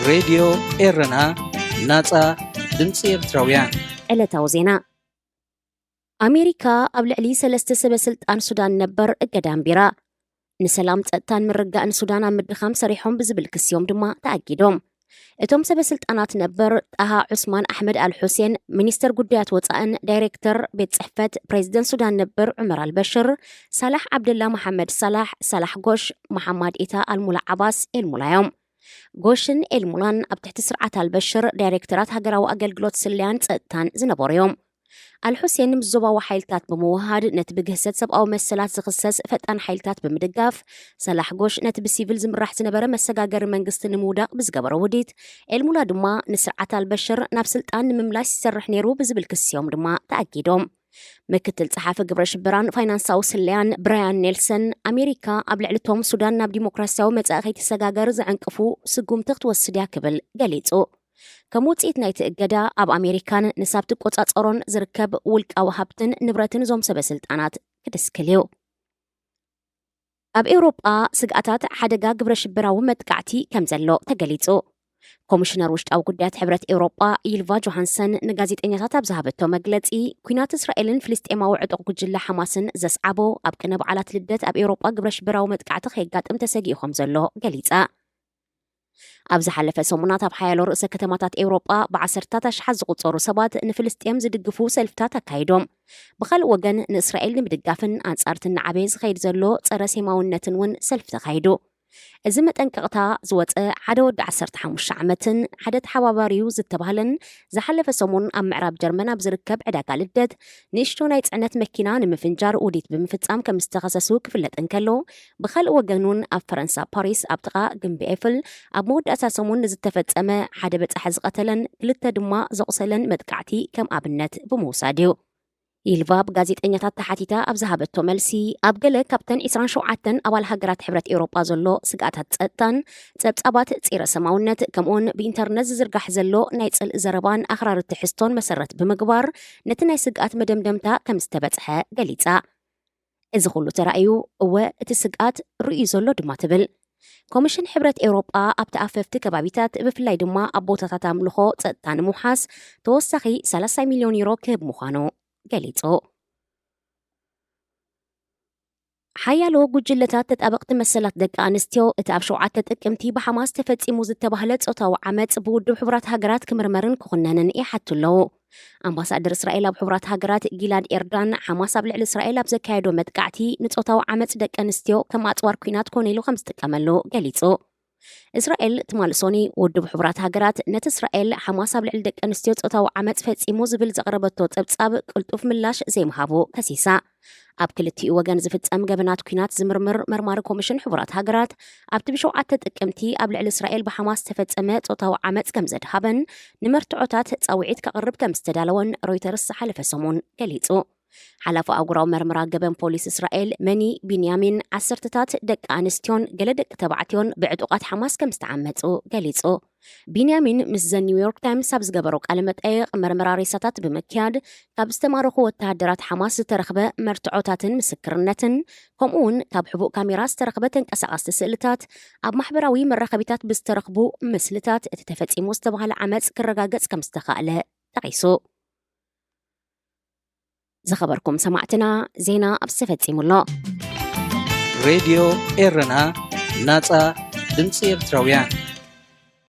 ሬድዮ ኤረና ናጻ ድምፂ ኤርትራውያን ዕለታዊ ዜና ኣሜሪካ ኣብ ልዕሊ 3 ሰበስልጣን ሱዳን ነበር እገዳም ቢራ ንሰላም ጸጥታን ምርጋእን ሱዳን ኣብ ምድኻም ሰሪሖም ብዝብል ክስዮም ድማ ተኣጊዶም እቶም ሰበስልጣናት ነበር ጣሃ ዑስማን ኣሕመድ አልሑሴን ሚኒስተር ጉዳያት ወፃእን ዳይሬክተር ቤት ጽሕፈት ፕሬዚደንት ሱዳን ነበር ዑመር አልበሽር ሳላሕ ዓብደላ መሐመድ ሳላሕ ጎሽ መሐማድ ኢታ አልሙላ ዓባስ ኤልሙላዮም ጎሽን ኤልሙላን ኣብ ትሕቲ ስርዓት አልበሽር ዳይሬክተራት ሃገራዊ አገልግሎት ስልያን ጸጥታን ዝነበሩዮም አልሑሴን ምስ ዞባዊ ሓይልታት ብምውሃድ ነቲ ብግህሰት ሰብኣዊ መሰላት ዝኽሰስ ፈጣን ሓይልታት ብምድጋፍ ሳላሕ ጎሽ ነቲ ብሲቪል ዝምራሕ ዝነበረ መሰጋገሪ መንግስቲ ንምውዳቕ ብዝገበረ ውዲት ኤልሙላ ድማ ንስርዓት አልበሽር ናብ ስልጣን ንምምላስ ይሰርሕ ነይሩ ብዝብል ክስዮም ድማ ተኣጊዶም ምክትል ጸሓፊ ግብረ ሽበራን ፋይናንሳዊ ስልያን ብራያን ኔልሰን ኣሜሪካ ኣብ ልዕሊቶም ሱዳን ናብ ዲሞክራሲያዊ መጻኢ ከይትሰጋገር ዘዕንቅፉ ስጉምቲ ክትወስድ እያ ክብል ገሊጹ ከም ውፅኢት ናይቲ እገዳ ኣብ ኣሜሪካን ንሳብ ትቆጻጸሮን ዝርከብ ውልቃዊ ሃብትን ንብረትን ዞም ሰበስልጣናት ክድስክል እዩ ኣብ ኤውሮጳ ስግኣታት ሓደጋ ግብረ ሽበራዊ መጥቃዕቲ ከም ዘሎ ተገሊጹ ኮሚሽነር ውሽጣዊ ጉዳያት ሕብረት ኤውሮጳ ይልቫ ጆሃንሰን ንጋዜጠኛታት ኣብ ዝሃበቶ መግለጺ ኩናት እስራኤልን ፍልስጤማዊ ዕጡቕ ጉጅለ ሓማስን ዘስዓቦ ኣብ ቅነ በዓላት ልደት ኣብ ኤውሮጳ ግብረ ሽበራዊ መጥቃዕቲ ከየጋጥም ተሰጊኢኹም ዘሎ ገሊጻ ኣብ ዝሓለፈ ሰሙናት ኣብ ሓያሎ ርእሰ ከተማታት ኤውሮጳ ብዓሰርታት ኣሽሓት ዝቁጸሩ ሰባት ንፍልስጤም ዝድግፉ ሰልፍታት ኣካይዶም ብኻልእ ወገን ንእስራኤል ንምድጋፍን ኣንጻርትን ንዓበይ ዝኸይድ ዘሎ ጸረ ሴማውነትን እውን ሰልፊ ተኻይዱ እዚ መጠንቀቕታ ዝወፀ ሓደ ወዲ 15 ዓመትን ሓደ ተሓባባሪዩ ዝተባህለን ዝሓለፈ ሰሙን ኣብ ምዕራብ ጀርመን ኣብ ዝርከብ ዕዳጋ ልደት ንእሽቶ ናይ ጽዕነት መኪና ንምፍንጃር ውዲት ብምፍጻም ከም ዝተኸሰሱ ክፍለጥ እንከሎ ብኻልእ ወገን እውን ኣብ ፈረንሳ ፓሪስ ኣብ ጥቓ ግንቢ ኤፍል ኣብ መወዳእታ ሰሙን ንዝተፈጸመ ሓደ በጻሒ ዝቐተለን ክልተ ድማ ዘቑሰለን መጥቃዕቲ ከም ኣብነት ብምውሳድ እዩ ይልቫ ብጋዜጠኛታት ተሓቲታ ኣብ ዝሃበቶ መልሲ ኣብ ገለ ካብተን 27 ኣባል ሃገራት ሕብረት ኤውሮጳ ዘሎ ስግኣታት ጸጥታን ጸብጻባት ፂረ ሰማውነት ከምኡውን ብኢንተርነት ዝዝርጋሕ ዘሎ ናይ ጽልኢ ዘረባን ኣኽራሪ ትሕዝቶን መሰረት ብምግባር ነቲ ናይ ስግኣት መደምደምታ ከም ዝተበጽሐ ገሊጻ እዚ ኩሉ ተራእዩ እወ እቲ ስግኣት ርእዩ ዘሎ ድማ ትብል ኮሚሽን ሕብረት ኤውሮጳ ኣብ ተኣፈፍቲ ከባቢታት ብፍላይ ድማ ኣብ ቦታታት ኣምልኾ ጸጥታ ንምውሓስ ተወሳኺ 30 ሚልዮን ዩሮ ክህብ ምዃኑ ገሊጹ ሓያሎ ጉጅለታት ተጣበቕቲ መሰላት ደቂ ኣንስትዮ እቲ ኣብ 7 ጥቅምቲ ብሓማስ ተፈጺሙ ዝተባህለ ጾታዊ ዓመፅ ብውድብ ሕቡራት ሃገራት ክምርመርን ክኹነንን ይሓቱ ኣለዉ ኣምባሳደር እስራኤል ኣብ ሕቡራት ሃገራት ጊላድ ኤርዳን ሓማስ ኣብ ልዕሊ እስራኤል ኣብ ዘካየዶ መጥቃዕቲ ንጾታዊ ዓመፅ ደቂ ኣንስትዮ ከም ኣጽዋር ኩናት ኮነ ኢሉ ከም ዝጥቀመሉ ገሊጹ እስራኤል ትማልሶኒ ውድብ ሕቡራት ሃገራት ነቲ እስራኤል ሓማስ ኣብ ልዕሊ ደቂ ኣንስትዮ ጾታዊ ዓመፅ ፈጺሙ ዝብል ዘቕረበቶ ጸብጻብ ቅልጡፍ ምላሽ ዘይምሃቡ ከሲሳ ኣብ ክልቲኡ ወገን ዝፍጸም ገበናት ኩናት ዝምርምር መርማሪ ኮሚሽን ሕቡራት ሃገራት ኣብቲ ብ7 ጥቅምቲ ኣብ ልዕሊ እስራኤል ብሓማስ ተፈጸመ ጾታዊ ዓመፅ ከም ዘድሃበን ንመርትዖታት ጻውዒት ከቕርብ ከም ዝተዳለወን ሮይተርስ ዝሓለፈ ሰሙን ገሊጹ ሓላፊ ኣጉራዊ መርመራ ገበን ፖሊስ እስራኤል መኒ ቢንያሚን ዓሰርተታት ደቂ ኣንስትዮን ገለ ደቂ ተባዕትዮን ብዕጡቓት ሓማስ ከም ዝተዓመፁ ገሊጹ ቢንያሚን ምስ ዘ ኒውዮርክ ታይምስ ኣብ ዝገበሮ ቃለ መጠይቕ መርመራ ሬሳታት ብምክያድ ካብ ዝተማረኹ ወተሃደራት ሓማስ ዝተረኽበ መርትዖታትን ምስክርነትን ከምኡውን ካብ ሕቡእ ካሜራ ዝተረኽበ ተንቀሳቐስቲ ስእልታት ኣብ ማሕበራዊ መራኸቢታት ብዝተረኽቡ ምስልታት እቲ ተፈጺሙ ዝተባህለ ዓመፅ ክረጋገጽ ከም ዝተኻእለ ጠቒሱ ዝኸበርኩም ሰማዕትና ዜና ኣብ ዝተፈጺሙሎ ሬድዮ ኤረና ናጻ ድምፂ ኤርትራውያን